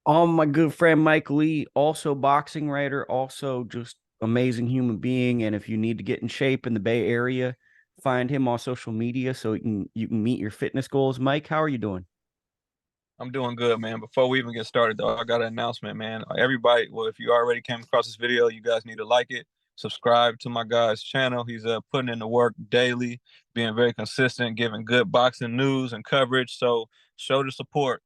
My good friend Mike Lee, also boxing writer, also just amazing human being. And if you need to get in shape in the Bay Area, find him on social media so you can meet your fitness goals. Mike, how are you doing? I'm doing good, man. Before we even get started, though, I got an announcement, man. Everybody, well, if you already came across this video, you guys need to like it, subscribe to my guy's channel. He's putting in the work daily, being very consistent, giving good boxing news and coverage. So show the support.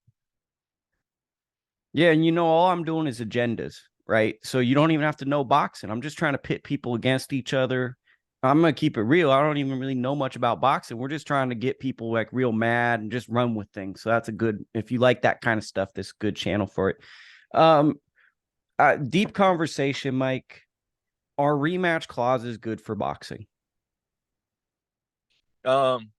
Yeah, and all I'm doing is agendas, right? So you don't even have to know boxing. I'm just trying to pit people against each other. I'm gonna keep it real. I don't even really know much about boxing. We're just trying to get people like real mad and just run with things. So that's a good if you like that kind of stuff, this is a good channel for it. Um deep conversation, Mike. Are rematch clauses good for boxing? Um,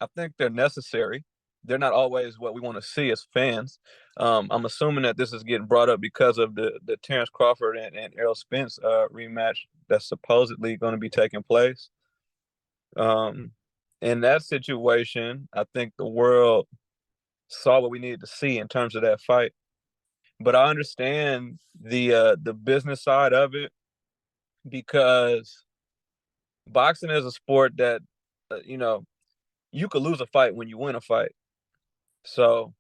I think they're necessary. They're not always what we want to see as fans. I'm assuming that this is getting brought up because of the Terrence Crawford and Errol Spence rematch that's supposedly going to be taking place. Um, in that situation, I think the world saw what we needed to see in terms of that fight. But I understand the business side of it because boxing is a sport that you could lose a fight when you win a fight. So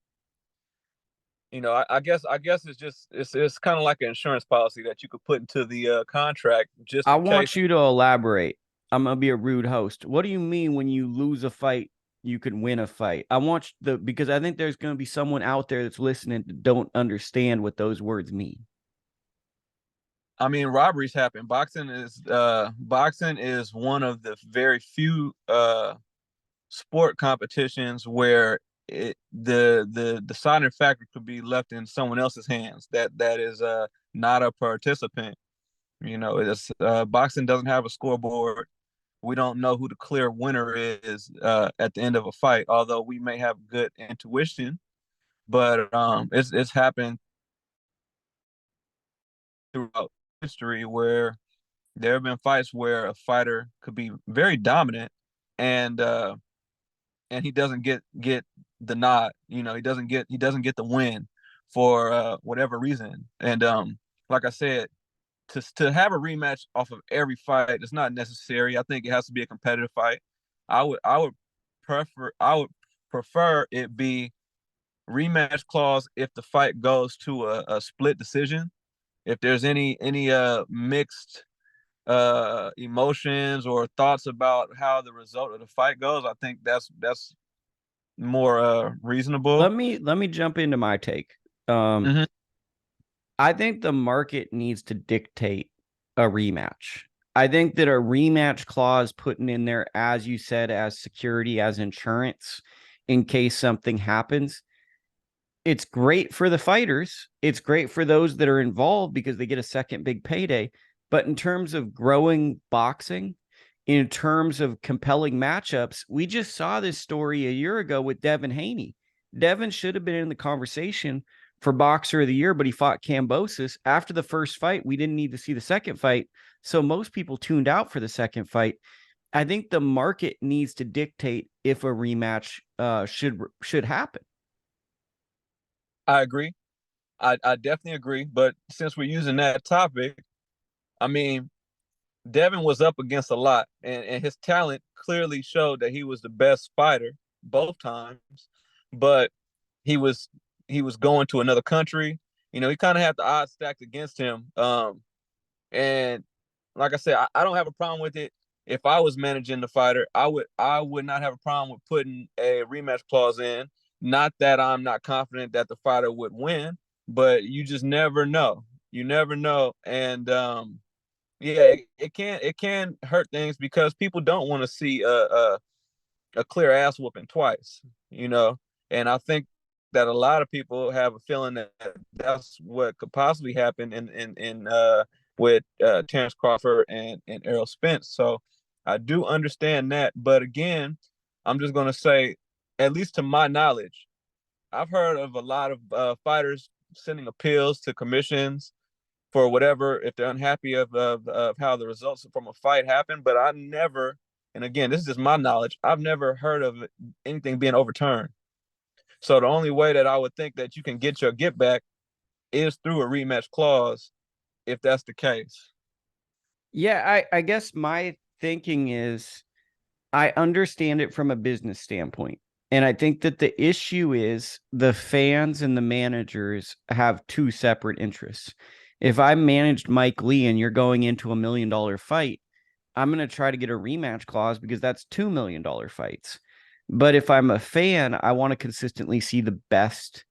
I guess it's kind of like an insurance policy that you could put into the contract just I in case. want you to elaborate. I'm gonna be a rude host. What do you mean when you lose a fight, you can win a fight? I want the because I think there's gonna be someone out there that's listening that don't understand what those words mean. I mean, robberies happen. Boxing is one of the very few sport competitions where the deciding factor could be left in someone else's hands. That is not a participant. It's boxing doesn't have a scoreboard. We don't know who the clear winner is at the end of a fight, although we may have good intuition. But it's happened throughout history where there have been fights where a fighter could be very dominant and and he doesn't get the nod. He doesn't get the win for whatever reason. And like I said, to have a rematch off of every fight is not necessary. I think it has to be a competitive fight. I would prefer it be rematch clause if the fight goes to a split decision. If there's any mixed emotions or thoughts about how the result of the fight goes, I think that's more reasonable. Let me jump into my take. Um, Hmm. I think the market needs to dictate a rematch. I think that a rematch clause putting in there, as you said, as security, as insurance, in case something happens, it's great for the fighters. It's great for those that are involved because they get a second big payday. But in terms of growing boxing, in terms of compelling matchups, we just saw this story a year ago with Devin Haney. Devin should have been in the conversation for Boxer of the Year, but he fought Cambosis. After the first fight, we didn't need to see the second fight. So most people tuned out for the second fight. I think the market needs to dictate if a rematch should happen. I agree. I definitely agree. But since we're using that topic, I mean, Devin was up against a lot, and his talent clearly showed that he was the best fighter both times. But he was he was going to another country. He kind of had the odds stacked against him. And like I said, I don't have a problem with it. If I was managing the fighter, I would not have a problem with putting a rematch clause in. Not that I'm not confident that the fighter would win, but you just never know. You never know, and yeah, it can hurt things because people don't want to see a clear ass whooping twice, you know. And I think that a lot of people have a feeling that that's what could possibly happen in with Terrence Crawford and Errol Spence. So I do understand that, but again, I'm just gonna say, at least to my knowledge, I've heard of a lot of fighters sending appeals to commissions for whatever if they're unhappy of how the results from a fight happen. But I never, and again, this is just my knowledge, I've never heard of anything being overturned. So the only way that I would think that you can get your get back is through a rematch clause, if that's the case. Yeah, I guess my thinking is I understand it from a business standpoint. And I think that the issue is the fans and the managers have two separate interests. If I managed Mike Lee and you're going into $1 million fight, I'm going to try to get a rematch clause because that's $2 million fights. But if I'm a fan, I want to consistently see the best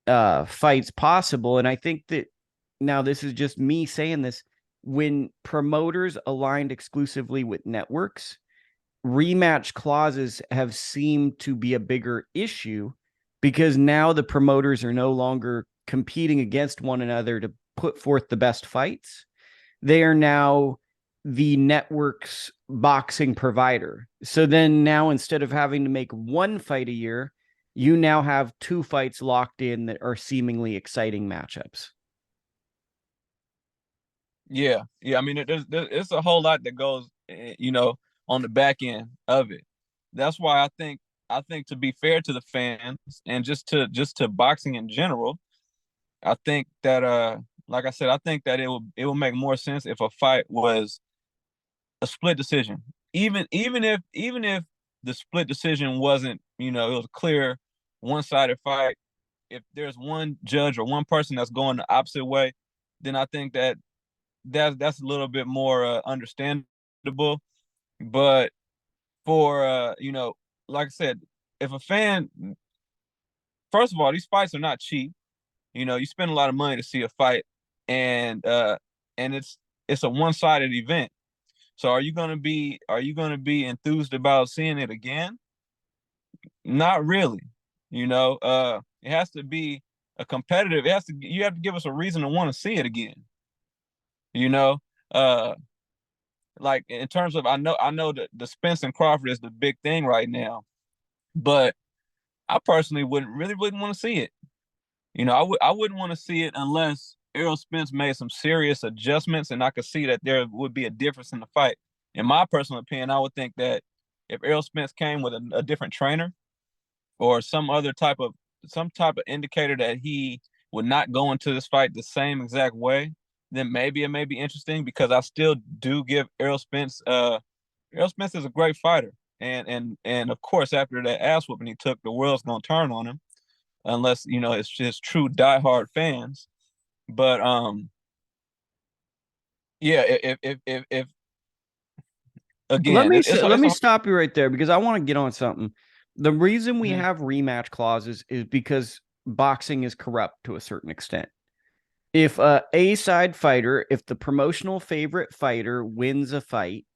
fights possible. And I think that now this is just me saying this when promoters aligned exclusively with networks, rematch clauses have seemed to be a bigger issue because now the promoters are no longer competing against one another to put forth the best fights. They are now the network's boxing provider. So then now instead of having to make one fight a year, you now have two fights locked in that are seemingly exciting matchups. Yeah, yeah. I mean, there's a whole lot that goes, on the back end of it. That's why I think to be fair to the fans and just to boxing in general, I think that like I said, I think that it will make more sense if a fight was a split decision. Even if the split decision wasn't, it was a clear one-sided fight. If there's one judge or one person that's going the opposite way, then I think that's a little bit more understandable. But for like I said, if a fan, first of all, these fights are not cheap. You spend a lot of money to see a fight, and it's a one-sided event. So are you gonna be enthused about seeing it again? Not really. It has to be a competitive. You have to give us a reason to want to see it again. You know, uh, like in terms of I know that the Spence and Crawford is the big thing right now, but I personally wouldn't want to see it. I wouldn't want to see it unless Errol Spence made some serious adjustments and I could see that there would be a difference in the fight. In my personal opinion, I would think that if Errol Spence came with a different trainer or some type of indicator that he would not go into this fight the same exact way, then maybe it may be interesting because I still do give Errol Spence Errol Spence is a great fighter. And of course after that ass whooping he took, the world's gonna turn on him unless it's just true diehard fans. But yeah, if Let again, me it's let it's me a stop you right there because I want to get on something. The reason we mhm. have rematch clauses is because boxing is corrupt to a certain extent. If a side fighter, if the promotional favorite fighter wins a fight,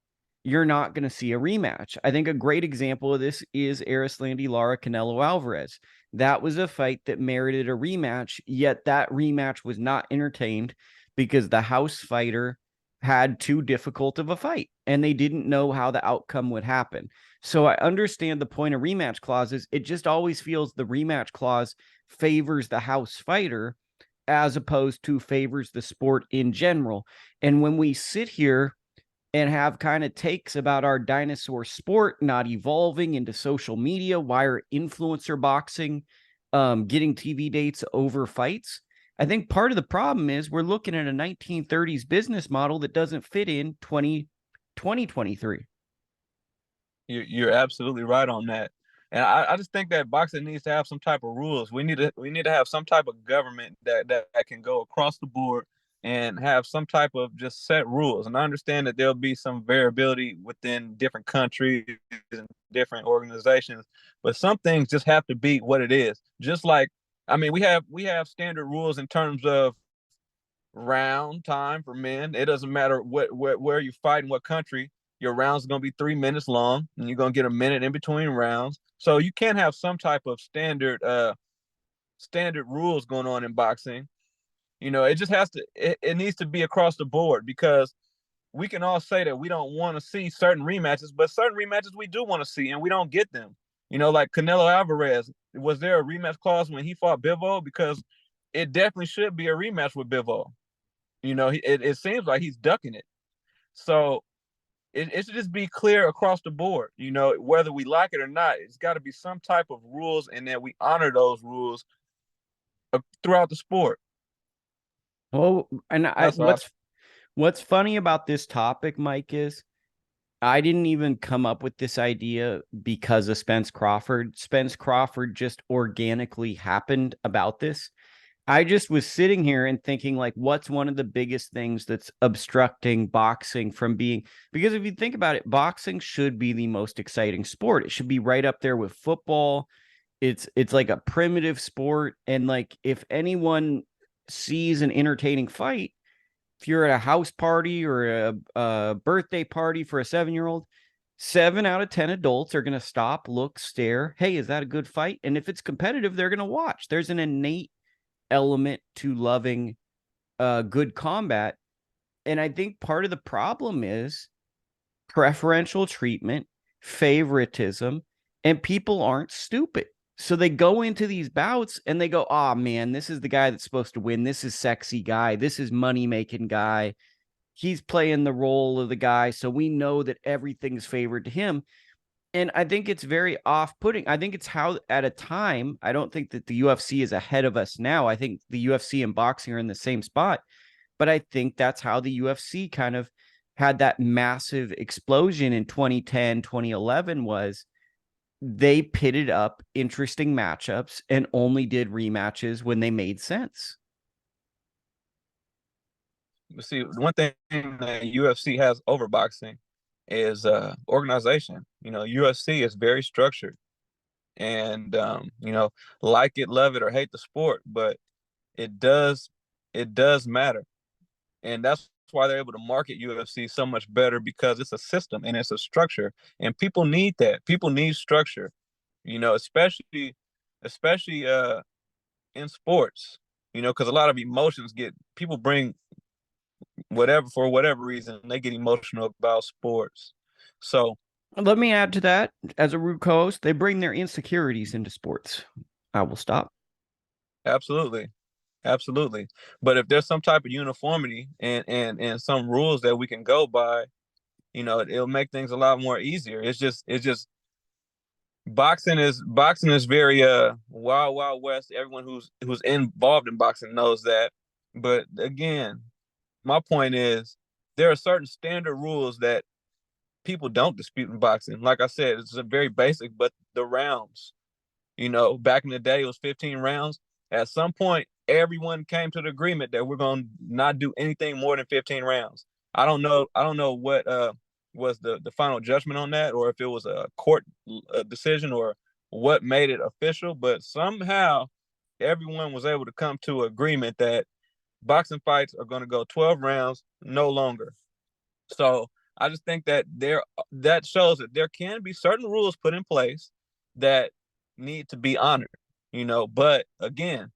you're not going to see a rematch. I think a great example of this is Arislandi Lara Canelo Alvarez. That was a fight that merited a rematch, yet that rematch was not entertained because the house fighter had too difficult of a fight and they didn't know how the outcome would happen. So I understand the point of rematch clauses. It just always feels the rematch clause favors the house fighter as opposed to favors the sport in general. And when we sit here and have kind of takes about our dinosaur sport not evolving into social media, why are influencer boxing getting TV dates over fights? I think part of the problem is we're looking at a 1930s business model that doesn't fit in 2023. You're absolutely right on that. And I just think that boxing needs to have some type of rules. We need to have some type of government that can go across the board and have some type of just set rules. And I understand that there'll be some variability within different countries and different organizations, but some things just have to be what it is. Just like, I mean, we have standard rules in terms of round time for men. It doesn't matter where you fight in what country. Your rounds are going to be 3 minutes long, and you're going to get a minute in between rounds. So you can have some type of standard rules going on in boxing. It just has to. It needs to be across the board because we can all say that we don't want to see certain rematches, but certain rematches we do want to see, and we don't get them. Like Canelo Alvarez. Was there a rematch clause when he fought Bivol? Because it definitely should be a rematch with Bivol. It seems like he's ducking it. So it should just be clear across the board. Whether we like it or not, it's got to be some type of rules, and that we honor those rules throughout the sport. Well, and That's all. what's funny about this topic, Mike, is I didn't even come up with this idea because of Spence Crawford. Spence Crawford just organically happened about this. I just was sitting here and thinking, like, what's one of the biggest things that's obstructing boxing from being, because if you think about it, boxing should be the most exciting sport. It should be right up there with football. It's like a primitive sport. And like, if anyone sees an entertaining fight, if you're at a house party or a birthday party for a 7-year-old, 7 out of 10 adults are going to stop, look, stare. Hey, is that a good fight? And if it's competitive, they're going to watch. There's an innate element to loving good combat. And I think part of the problem is preferential treatment, favoritism, and people aren't stupid. So they go into these bouts and they go, oh man, this is the guy that's supposed to win. This is sexy guy. This is money-making guy. He's playing the role of the guy. So we know that everything's favored to him. And I think it's very off-putting. I think it's how, at a time, I don't think that the UFC is ahead of us now. I think the UFC and boxing are in the same spot. But I think that's how the UFC kind of had that massive explosion in 2010, 2011 was they pitted up interesting matchups and only did rematches when they made sense. See, one thing that UFC has over boxing is organization. UFC is very structured, and like it, love it, or hate the sport, but it does matter, and that's why they're able to market UFC so much better, because it's a system and it's a structure, and people need that. People need structure, especially in sports, because a lot of emotions people bring whatever, for whatever reason, they get emotional about sports. So let me add to that, as a root cause, they bring their insecurities into sports. I will stop. absolutely. Absolutely. But if there's some type of uniformity and some rules that we can go by, it'll make things a lot more easier. It's just boxing is very wild wild west. Everyone who's involved in boxing knows that. But again, my point is there are certain standard rules that people don't dispute in boxing. Like I said, it's a very basic, but the rounds, back in the day, it was 15 rounds. At some point, everyone came to the agreement that we're going to not do anything more than 15 rounds. I don't know. I don't know what was the final judgment on that, or if it was a court decision, or what made it official. But somehow, everyone was able to come to agreement that boxing fights are going to go 12 rounds, no longer. So I just think that that shows that there can be certain rules put in place that need to be honored, but again,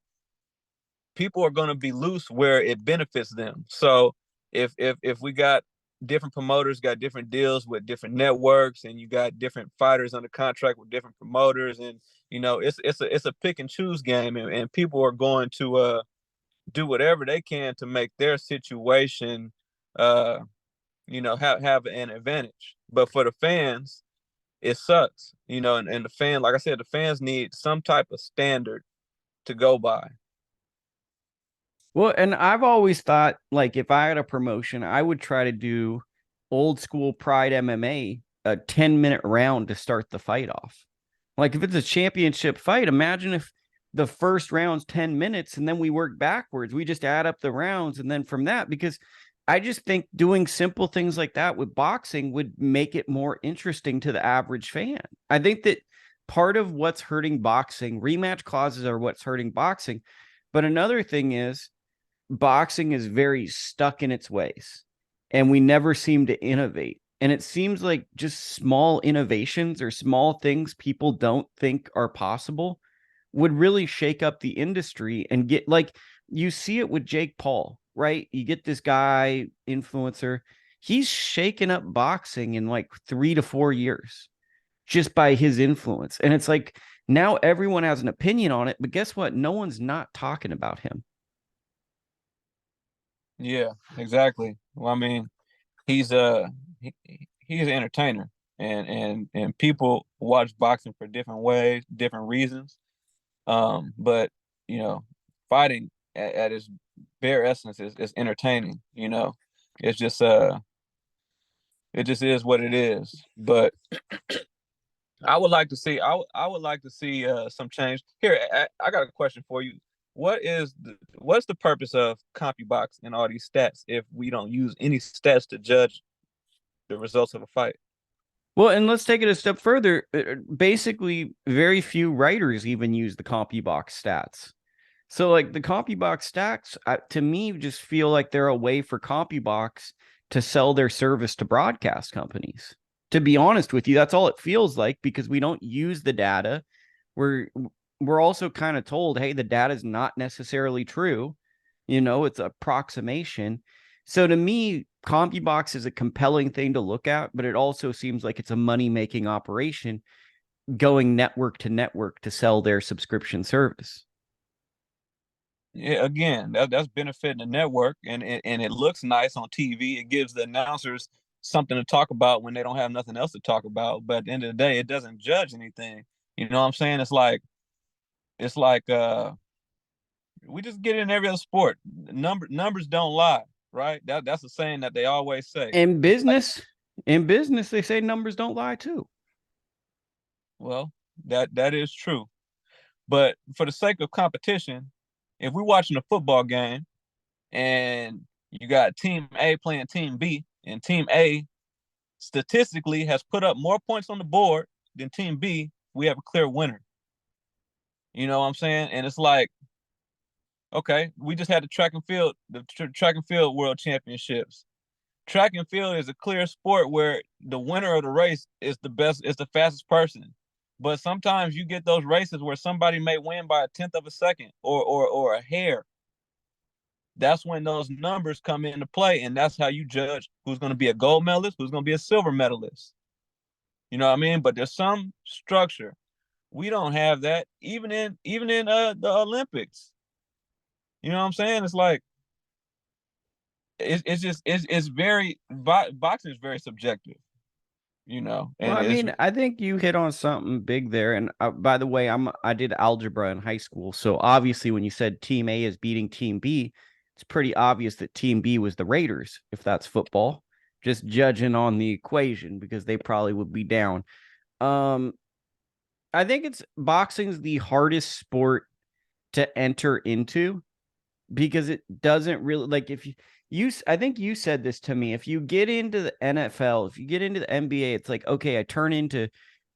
people are going to be loose where it benefits them. So if we got different promoters, got different deals with different networks, and you got different fighters under contract with different promoters, and it's a pick and choose game, and people are going to do whatever they can to make their situation have an advantage. But for the fans, it sucks, and the fan, like I said, the fans need some type of standard to go by. Well, and I've always thought, like, if I had a promotion, I would try to do old school Pride MMA, a 10-minute round to start the fight off. Like, if it's a championship fight, imagine if the first round's 10 minutes and then we work backwards. We just add up the rounds, and then from that, because I just think doing simple things like that with boxing would make it more interesting to the average fan. I think that part of what's hurting boxing, rematch clauses are what's hurting boxing. But another thing is, boxing is very stuck in its ways, and we never seem to innovate. And it seems like just small innovations or small things people don't think are possible would really shake up the industry and get, like, you see it with Jake Paul, right? You get this guy influencer, he's shaken up boxing in like 3 to 4 years just by his influence. And it's like, now everyone has an opinion on it, but guess what? No one's not talking about him. Yeah, exactly. Well, I mean, he's he's an entertainer, and people watch boxing for different ways, different reasons. But you know, fighting at its bare essence is entertaining. You know, it's just it just is what it is. But I would like to see some change. Here, I got a question for you. What's the purpose of CompuBox and all these stats if we don't use any stats to judge the results of a fight? Well, and let's take it a step further. Basically, very few writers even use the CompuBox stats. So, like the CompuBox stats, to me, just feel like they're a way for CompuBox to sell their service to broadcast companies. To be honest with you, that's all it feels like because we don't use the data. We're we're also kind of told, hey, the data is not necessarily true. It's approximation. So to me, CompuBox is a compelling thing to look at, but it also seems like it's a money-making operation going network to network to sell their subscription service. Yeah, again, that's benefiting the network, and it looks nice on TV. It gives the announcers something to talk about when they don't have nothing else to talk about. But at the end of the day, it doesn't judge anything. You know what I'm saying? It's like we just get in every other sport. Numbers don't lie, right? That's a saying that they always say. In It's like, business, in business, they say numbers don't lie too. well, that is true. But for the sake of competition, if we're watching a football game and you got team A playing team B, and team A statistically has put up more points on the board than team B, we have a clear winner. You know what I'm saying? And it's like, okay, we just had the track and field world championships. Track and field is a clear sport where the winner of the race is the fastest person. But sometimes you get those races where somebody may win by a tenth of a second or a hair. That's when those numbers come into play, and that's how you judge who's going to be a gold medalist, who's going to be a silver medalist. You know what I mean? But there's some structure. We don't have that even in the Olympics. You know what I'm saying? It's like it's just it's very boxing is very subjective. You know, Well, and I it's mean, I think you hit on something big there. And by the way, I did algebra in high school, so obviously, when you said Team A is beating Team B, it's pretty obvious that Team B was the Raiders, if that's football. Just judging on the equation because they probably would be down. Um, I think it's boxing's the hardest sport to enter into because it doesn't really like if you I think you said this to me. If you get into the NFL, if you get into the NBA, it's like, okay, I turn into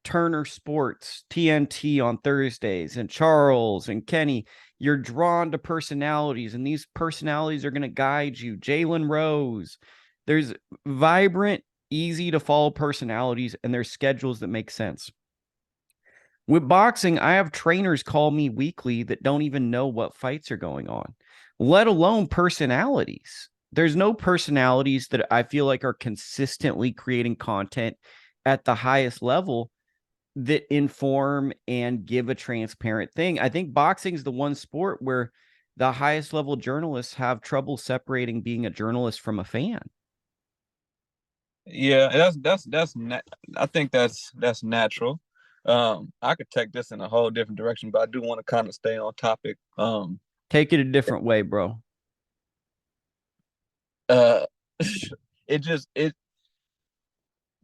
Turner Sports, TNT on Thursdays, and Charles and Kenny. You're drawn to personalities, and these personalities are going to guide you. Jalen Rose. There's vibrant, easy to follow personalities, and there's schedules that make sense. With boxing, I have trainers call me weekly that don't even know what fights are going on, let alone personalities. There's no personalities that I feel like are consistently creating content at the highest level that inform and give a transparent thing. I think boxing is the one sport where the highest level journalists have trouble separating being a journalist from a fan. yeah, I think that's natural. I could take this in a whole different direction, but I do want to kind of stay on topic. Take it a different way, bro. Uh, it just it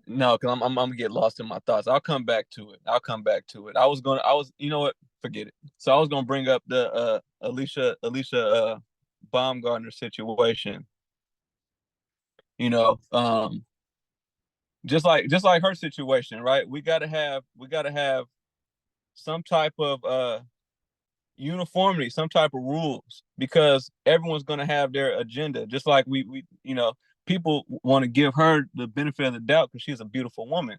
no, because I'm gonna get lost in my thoughts. I'll come back to it. I was you know what? Forget it. So I was gonna bring up the Alicia Baumgartner situation. You know, just like her situation, right? We gotta have some type of uniformity, some type of rules, because everyone's going to have their agenda. Just like we people want to give her the benefit of the doubt because she's a beautiful woman,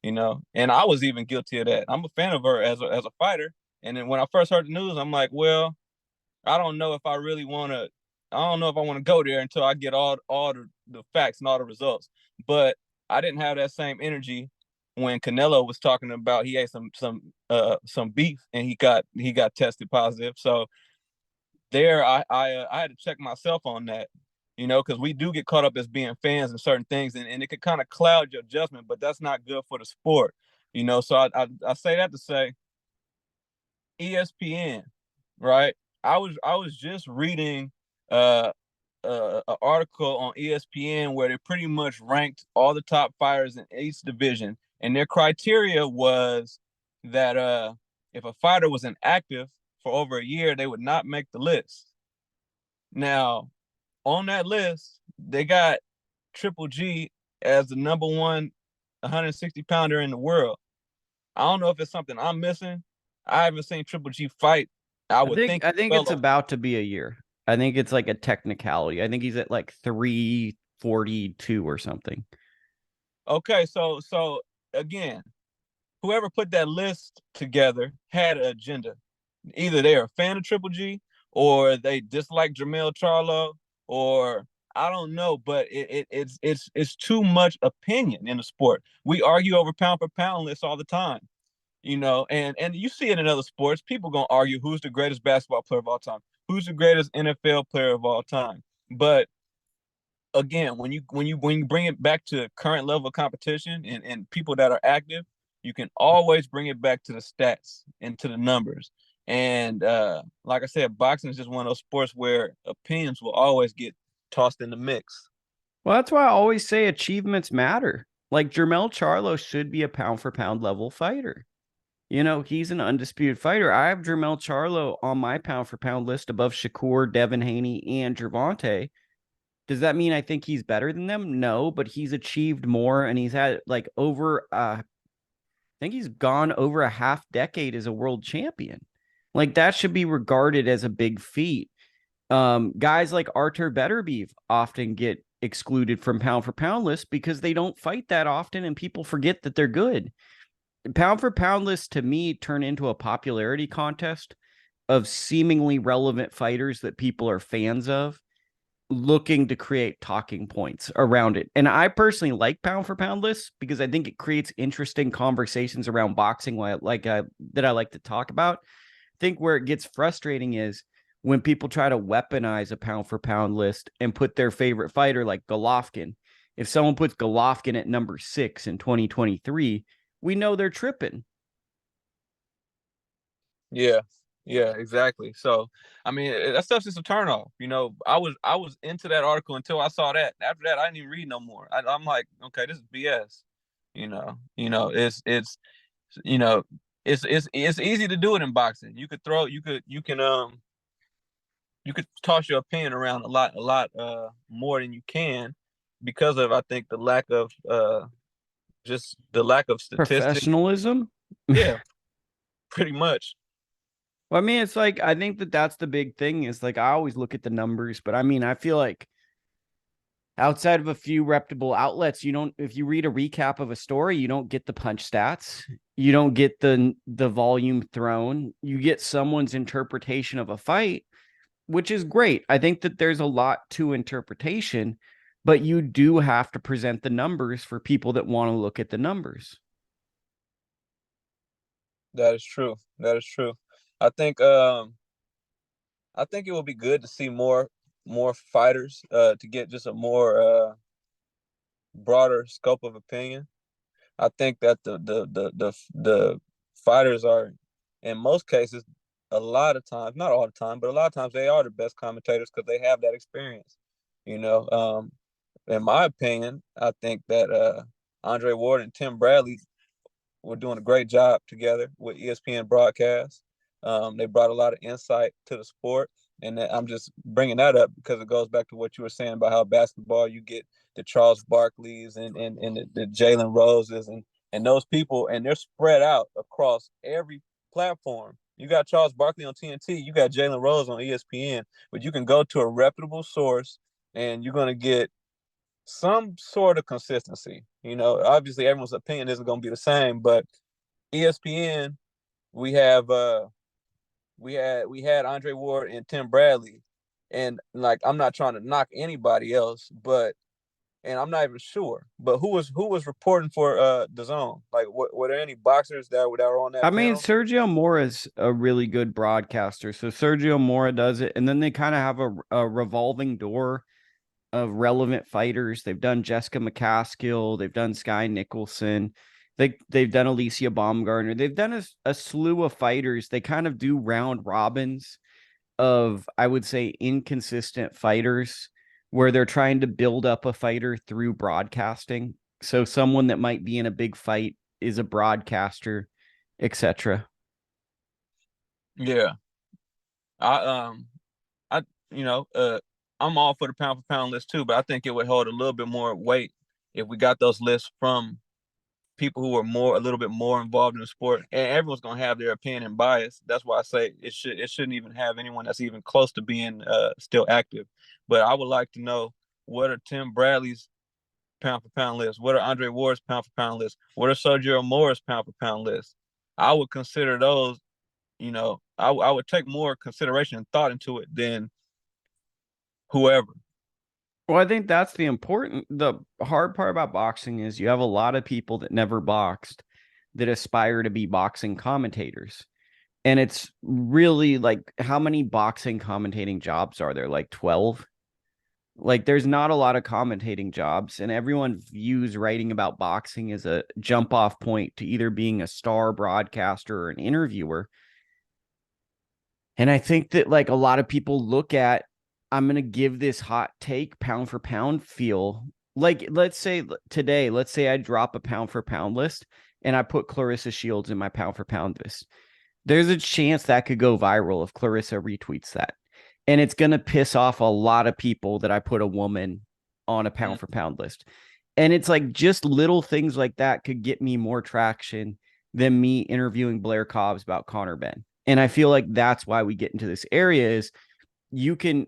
and I was even guilty of that. I'm a fan of her as a fighter, and then when I first heard the news, I'm like, well, I don't know if I really want to. I don't know if I want to go there until I get all the facts and all the results. But I didn't have that same energy when Canelo was talking about he ate some beef and he got tested positive. So there, I had to check myself on that. because we do get caught up as being fans in certain things, and it could kind of cloud your judgment, but that's not good for the sport. So I say that to say ESPN, right? I was just reading uh an article on ESPN where they pretty much ranked all the top fighters in each division, and their criteria was that if a fighter was inactive for over a year, they would not make the list. Now, on that list, they got Triple G as the number one 160 pounder in the world. I don't know if it's something I'm missing. I haven't seen Triple G fight. I I would think think I think well. it's about to be a year. I think it's like a technicality. I think he's at like 342 or something. Okay, so again, whoever put that list together had an agenda. Either they're a fan of Triple G or they dislike Jermell Charlo, or I don't know, but it's too much opinion in the sport. We argue over pound for pound lists all the time, and you see it in other sports. People gonna argue who's the greatest basketball player of all time, who's the greatest NFL player of all time. But again, when you bring it back to current level of competition and people that are active, you can always bring it back to the stats and to the numbers. And like I said, boxing is just one of those sports where opinions will always get tossed in the mix. Well, that's why I always say achievements matter. Like Jermell Charlo should be a pound for pound level fighter. He's an undisputed fighter. I have Jermell Charlo on my pound for pound list above Shakur, Devin Haney, and Gervonta. Does that mean I think he's better than them? No, but he's achieved more, and he's had like over I think he's gone over a half decade as a world champion. Like that should be regarded as a big feat. Guys like Artur Beterbiev often get excluded from pound for pound lists because they don't fight that often and people forget that they're good. Pound for pound lists to me turn into a popularity contest of seemingly relevant fighters that people are fans of looking to create talking points around it. And I personally like pound for pound lists because I think it creates interesting conversations around boxing that I like to talk about. I think where it gets frustrating is when people try to weaponize a pound for pound list and put their favorite fighter like Golovkin. If someone puts Golovkin at number 6 in 2023, we know they're tripping. Yeah, yeah, exactly. So, I mean, that stuff's just a turnoff. I was into that article until I saw that. After that, I didn't even read no more. I'm like, okay, this is BS. It's you know, it's easy to do it in boxing. You could toss your opinion around a lot more than you can because of, I think, the lack of statistics. Professionalism. Yeah, pretty much. Well, I mean, it's like I think that's the big thing is like I always look at the numbers, but I mean, I feel like outside of a few reputable outlets, if you read a recap of a story, you don't get the punch stats, you don't get the volume thrown, you get someone's interpretation of a fight, which is great. I think that there's a lot to interpretation, but you do have to present the numbers for people that want to look at the numbers. That is true. That is true. I think I think it would be good to see more fighters to get just a more broader scope of opinion. I think that the fighters are, in most cases, a lot of times, not all the time, but a lot of times they are the best commentators because they have that experience. You know, in my opinion, I think that Andre Ward and Tim Bradley were doing a great job together with ESPN broadcast. They brought a lot of insight to the sport, and I'm just bringing that up because it goes back to what you were saying about how basketball you get the Charles Barkleys and the Jalen Roses and those people, and they're spread out across every platform. You got Charles Barkley on TNT, you got Jalen Rose on ESPN, but you can go to a reputable source and you're going to get some sort of consistency. Obviously everyone's opinion isn't going to be the same, but ESPN, we have we had Andre Ward and Tim Bradley, and like I'm not trying to knock anybody else, but and I'm not even sure, but who was reporting for the zone? Like, were there any boxers that were on I that mean, panel? Sergio Mora is a really good broadcaster. So Sergio Mora does it. And then they kind of have a revolving door of relevant fighters. They've done Jessica McCaskill. They've done Sky Nicholson. They've done Alicia Baumgartner. They've done a slew of fighters. They kind of do round robins of, I would say, inconsistent fighters where they're trying to build up a fighter through broadcasting. So someone that might be in a big fight is a broadcaster, etc. Yeah. I I you know, I'm all for the pound for pound list too, but I think it would hold a little bit more weight if we got those lists from people who are a little bit more involved in the sport. And everyone's gonna have their opinion and bias. That's why I say it shouldn't even have anyone that's even close to being still active. But I would like to know, what are Tim Bradley's pound for pound list? What are Andre Ward's pound for pound list? What are Sergio Moore's pound for pound list? I would consider those, I would take more consideration and thought into it than whoever. Well, I think that's the hard part about boxing is you have a lot of people that never boxed that aspire to be boxing commentators. And it's really like, how many boxing commentating jobs are there? Like 12? Like, there's not a lot of commentating jobs, and everyone views writing about boxing as a jump off point to either being a star broadcaster or an interviewer. And I think that, like, a lot of people look at, I'm going to give this hot take pound for pound feel. Like, let's say today, let's say I drop a pound for pound list and I put Clarissa Shields in my pound for pound list. There's a chance that could go viral if Clarissa retweets that. And it's going to piss off a lot of people that I put a woman on a pound for pound list. And it's like, just little things like that could get me more traction than me interviewing Blair Cobbs about Conor Benn. And I feel like that's why we get into this area is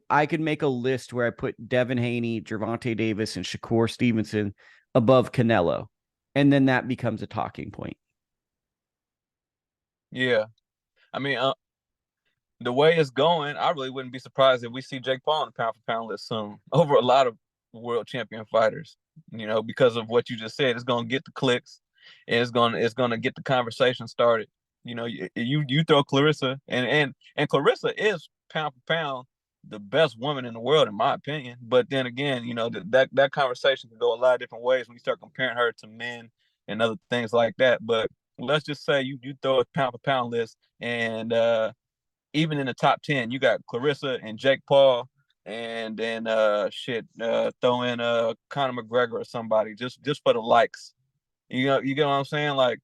I could make a list where I put Devin Haney, Gervonta Davis, and Shakur Stevenson above Canelo. And then that becomes a talking point. Yeah. I mean, the way it's going, I really wouldn't be surprised if we see Jake Paul on the pound for pound list soon over a lot of world champion fighters. Because of what you just said, it's gonna get the clicks, and it's gonna get the conversation started. You throw Clarissa, and Clarissa is pound for pound the best woman in the world, in my opinion. But then again, that conversation can go a lot of different ways when you start comparing her to men and other things like that. But let's just say you throw a pound for pound list, and even in the top 10, you got Clarissa and Jake Paul, and then throw in Conor McGregor or somebody just for the likes. You get what I'm saying? Like,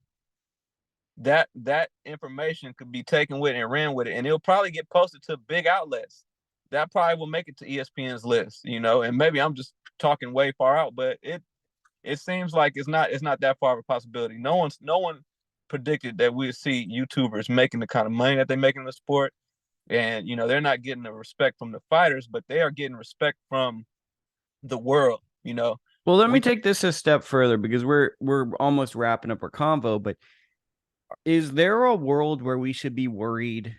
that information could be taken with it and ran with it, and it'll probably get posted to big outlets. That probably will make it to ESPN's list, and maybe I'm just talking way far out, but it seems like it's not that far of a possibility. No one predicted that we'd see YouTubers making the kind of money that they make in the sport. And they're not getting the respect from the fighters, but they are getting respect from the world. Well, let me take this a step further, because we're almost wrapping up our convo. But is there a world where we should be worried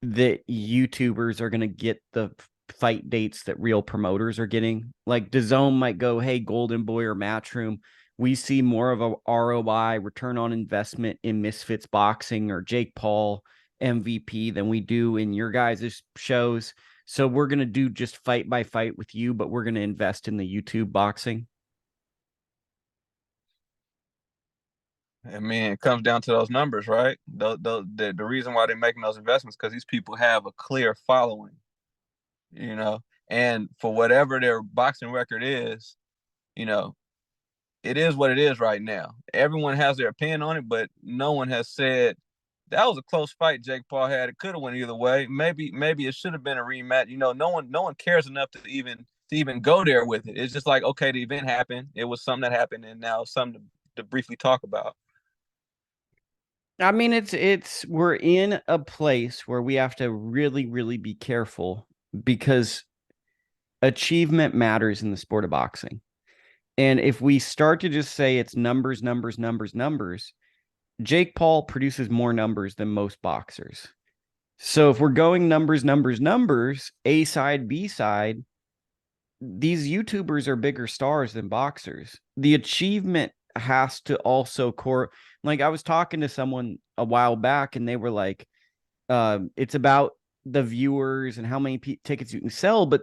that YouTubers are going to get the fight dates that real promoters are getting? Like, DAZN might go, hey, Golden Boy or Matchroom, we see more of a ROI, return on investment, in Misfits Boxing or Jake Paul MVP than we do in your guys' shows. So we're going to do just fight by fight with you, but we're going to invest in the YouTube boxing. I mean, it comes down to those numbers, right? The reason why they're making those investments, because these people have a clear following, and for whatever their boxing record is, it is what it is right now. Everyone has their opinion on it, but no one has said that was a close fight Jake Paul had. It could have went either way. Maybe it should have been a rematch. No one cares enough to even go there with it. It's just like, okay, the event happened. It was something that happened, and now something to briefly talk about. I mean, we're in a place where we have to really, really be careful, because achievement matters in the sport of boxing. And if we start to just say it's numbers, numbers, numbers, numbers, Jake Paul produces more numbers than most boxers. So if we're going numbers, numbers, numbers, A side, B side, these YouTubers are bigger stars than boxers. The achievement has to also like, I was talking to someone a while back, and they were like, it's about the viewers and how many tickets you can sell. But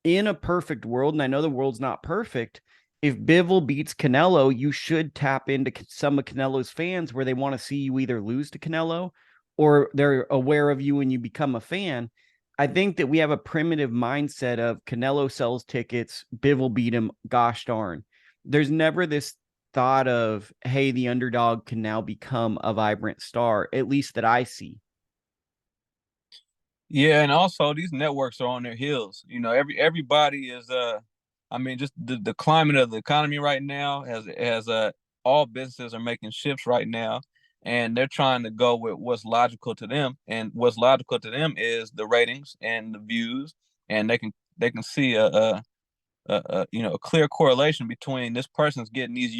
in a perfect world, and I know the world's not perfect, if Bivol beats Canelo, you should tap into some of Canelo's fans where they want to see you either lose to Canelo or they're aware of you when you become a fan. I think that we have a primitive mindset of Canelo sells tickets, Bivol beat him, gosh darn. There's never this thought of, hey, the underdog can now become a vibrant star, at least that I see. Yeah, and also these networks are on their heels. Everybody is I mean, just the climate of the economy right now has all businesses are making shifts right now, and they're trying to go with what's logical to them. And what's logical to them is the ratings and the views, and they can see a clear correlation between this person's getting these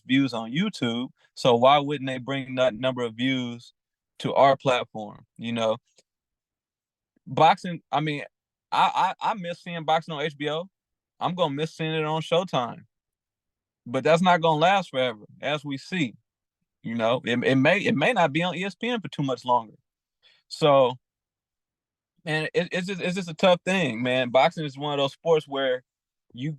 views on YouTube. So why wouldn't they bring that number of views to our platform? Boxing. I mean, I miss seeing boxing on HBO. I'm gonna miss seeing it on Showtime, but that's not gonna last forever, as we see. It may not be on ESPN for too much longer. So, man, it's just a tough thing, man. Boxing is one of those sports where you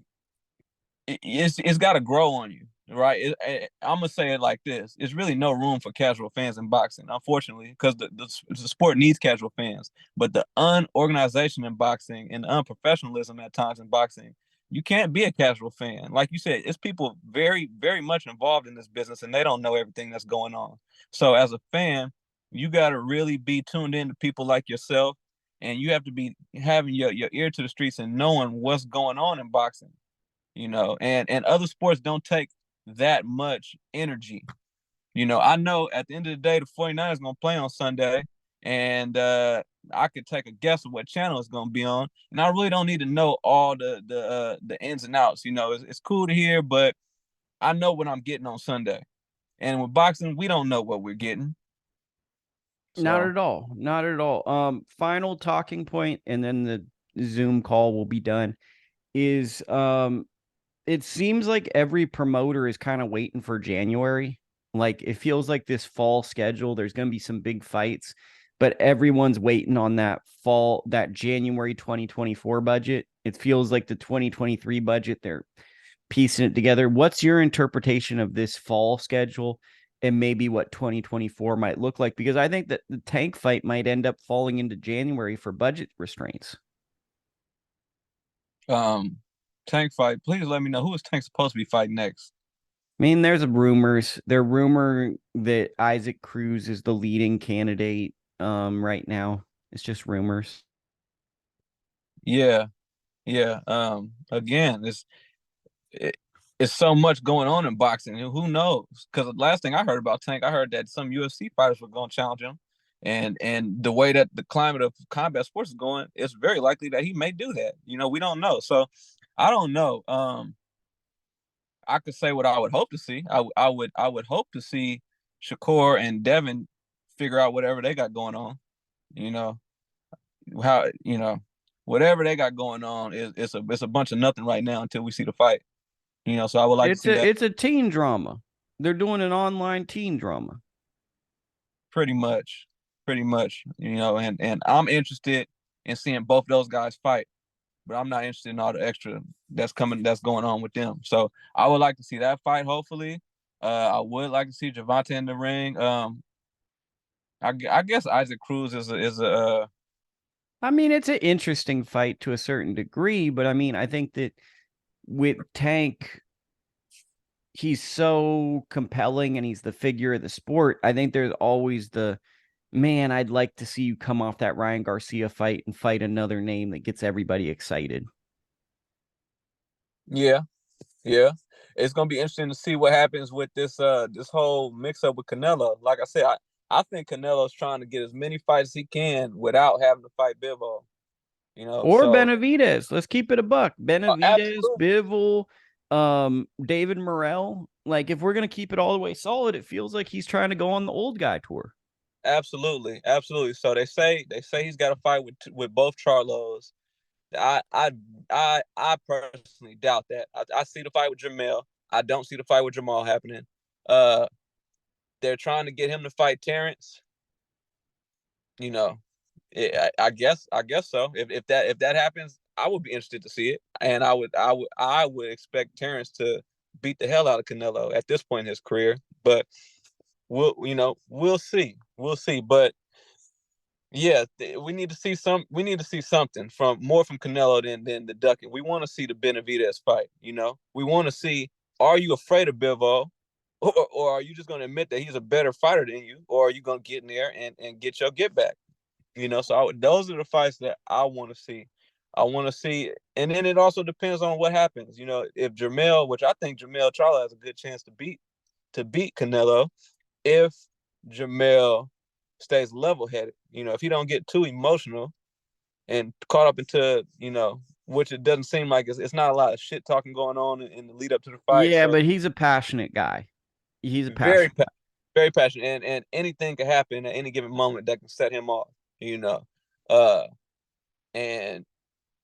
it's got to grow on you, right? I'm gonna say it like this: it's really no room for casual fans in boxing, unfortunately, because the sport needs casual fans. But the unorganization in boxing and the unprofessionalism at times in boxing, you can't be a casual fan. Like you said, it's people very, very much involved in this business, and they don't know everything that's going on. So as a fan, you got to really be tuned in to people like yourself, and you have to be having your ear to the streets and knowing what's going on in boxing, and other sports don't take that much energy. I know at the end of the day, the 49ers going to play on Sunday, and I could take a guess of what channel it's going to be on, and I really don't need to know all the ins and outs. It's cool to hear, but I know what I'm getting on Sunday. And with boxing, we don't know what we're getting. Not So, at all. Not at all. Final talking point, and then the Zoom call will be done. Is it seems like every promoter is kind of waiting for January. Like it feels like this fall schedule, there's going to be some big fights, but everyone's waiting on that January 2024 budget. It feels like the 2023 budget, they're piecing it together. What's your interpretation of this fall schedule and maybe what 2024 might look like? Because I think that the Tank fight might end up falling into January for budget restraints. um, Tank fight. Please let me know who is Tank supposed to be fighting next. I mean, there's rumors. They're rumor that Isaac Cruz is the leading candidate right now. It's just rumors. Yeah, yeah. Again, it, it's so much going on in boxing. Who knows? Because the last thing I heard about Tank, I heard that some UFC fighters were going to challenge him, and the way that the climate of combat sports is going, it's very likely that he may do that. We don't know. So I don't know. I could say what I would hope to see. I would hope to see Shakur and Devin figure out whatever they got going on. You know how whatever they got going on is it's a bunch of nothing right now until we see the fight. So I would like to It's see a that it's a teen drama. They're doing an online teen drama. pretty much, pretty much. And I'm interested in seeing both those guys fight, but I'm not interested in all the extra that's going on with them. So I would like to see that fight. Hopefully, I would like to see Javante in the ring. I guess Isaac Cruz is a I mean, it's an interesting fight to a certain degree, but I mean, I think that with Tank, he's so compelling and he's the figure of the sport. I think there's always the man, I'd like to see you come off that Ryan Garcia fight and fight another name that gets everybody excited. yeah. Yeah, it's gonna be interesting to see what happens with this whole mix up with Canelo. Like I said, I think Canelo's trying to get as many fights as he can without having to fight Bivol. Or So Benavides. Let's keep it a buck. Benavides, absolutely, Bivol, David Morrell. Like if we're gonna keep it all the way solid, it feels like he's trying to go on the old guy tour. absolutely, absolutely. So they say he's got a fight with both Charlos. I personally doubt that. I see the fight with Jermell. I don't see the fight with Jermall happening. Uh, they're trying to get him to fight Terrence. You know, I guess so. If that happens, I would be interested to see it, and I would expect Terrence to beat the hell out of Canelo at this point in his career. But we'll see, But yeah, we need to see something from more from Canelo than the ducking. We want to see the Benavidez fight. We want to see, are you afraid of Bivol, or are you just going to admit that he's a better fighter than you, or are you going to get in there and get your get back? So those are the fights that I want to see. I want to see, and then it also depends on what happens. If Jermell, which I think Jermell Charlo has a good chance to beat Canelo, if Jermell stays level headed. If he don't get too emotional and caught up into, which it doesn't seem like it's not a lot of shit talking going on in the lead up to the fight. Yeah, So but he's a passionate guy. He's a very, passionate guy. very passionate, and anything can happen at any given moment that can set him off. You know, uh, and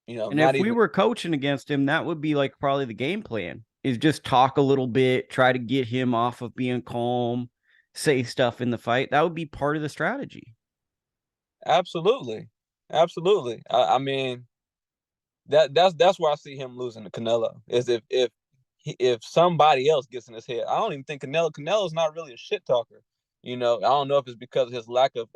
And not if we even were coaching against him, that would be like probably the game plan is just talk a little bit, try to get him off of being calm, say stuff in the fight. That would be part of the strategy. absolutely, absolutely. I mean, that's where I see him losing to Canelo is if somebody else gets in his head. I don't even think Canelo's not really a shit talker. I don't know if it's because of his lack of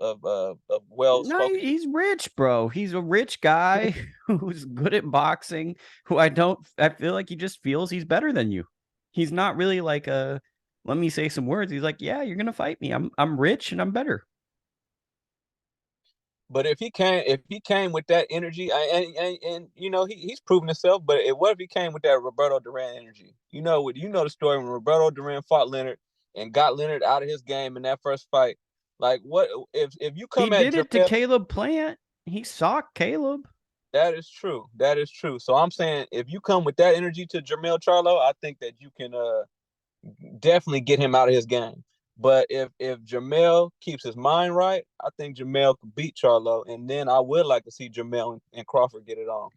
well No, spoken. he's rich, bro. He's a rich guy who's good at boxing, who I feel like he just feels he's better than you. He's not really like a, let me say some words. He's like, yeah, you're going to fight me. I'm rich and I'm better. But if he came with that energy, and he's proven himself. But what if he came with that Roberto Duran energy? The story when Roberto Duran fought Leonard and got Leonard out of his game in that first fight. Like, what if you He come at did it to Jermell? Caleb Plant. He socked Caleb. That is true. That is true. So I'm saying if you come with that energy to Jermell Charlo, I think that you can definitely get him out of his game. But if Jermell keeps his mind right, I think Jermell could beat Charlo, and then I would like to see Jermell and Crawford get it on.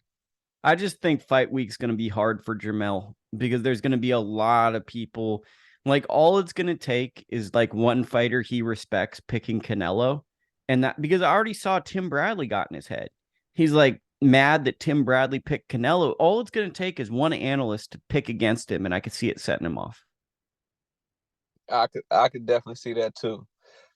I just think fight week's going to be hard for Jermell because there's going to be a lot of people. Like, all it's going to take is like one fighter he respects picking Canelo. And that because I already saw Tim Bradley got in his head. He's like mad that Tim Bradley picked Canelo. All it's going to take is one analyst to pick against him, and I could see it setting him off. I could definitely see that too.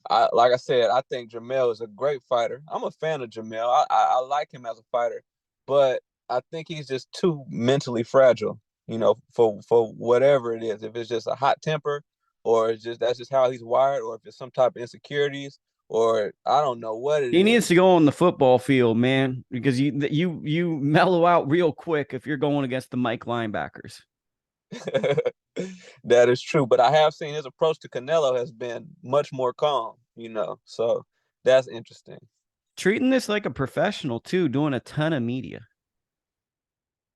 Like I said, I think Jermell is a great fighter. I'm a fan of Jermell. I like him as a fighter, but I think he's just too mentally fragile. For whatever it is, if it's just a hot temper, or it's just that's just how he's wired, or if it's some type of insecurities, or I don't know what it He needs is. to go on the football field, man, because you mellow out real quick if you're going against the Mike linebackers. That is true, but I have seen his approach to Canelo has been much more calm. So that's interesting. Treating this like a professional too, doing a ton of media.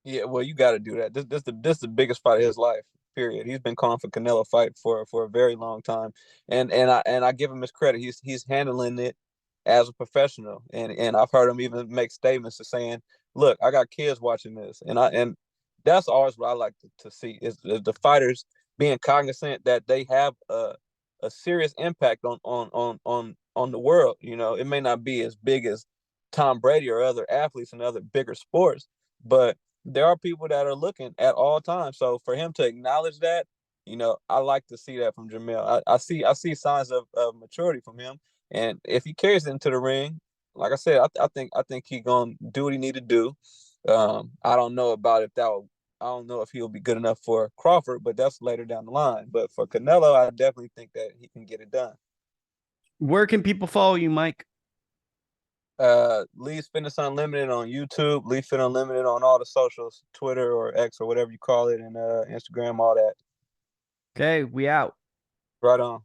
Yeah, well, you got to do that. This the biggest fight of his life. Period. He's been calling for Canelo fight for a very long time, and I give him his credit. He's handling it as a professional, and I've heard him even make statements to saying, "Look, I got kids watching this," and that's always what I like to see is the fighters being cognizant that they have a serious impact on the world. It may not be as big as Tom Brady or other athletes in other bigger sports, but there are people that are looking at all times. So for him to acknowledge that, I like to see that from Jermell. I see signs of maturity from him, and if he carries it into the ring, like I said, I think he's gonna do what he need to do. I don't know about if that. I don't know if he'll be good enough for Crawford, but that's later down the line. But for Canelo, I definitely think that he can get it done. Where can people follow you, Mike? Lee's Fitness Unlimited on YouTube, Lee Fit Unlimited on all the socials, Twitter or X or whatever you call it, and Instagram, all that. Okay, we out. Right on.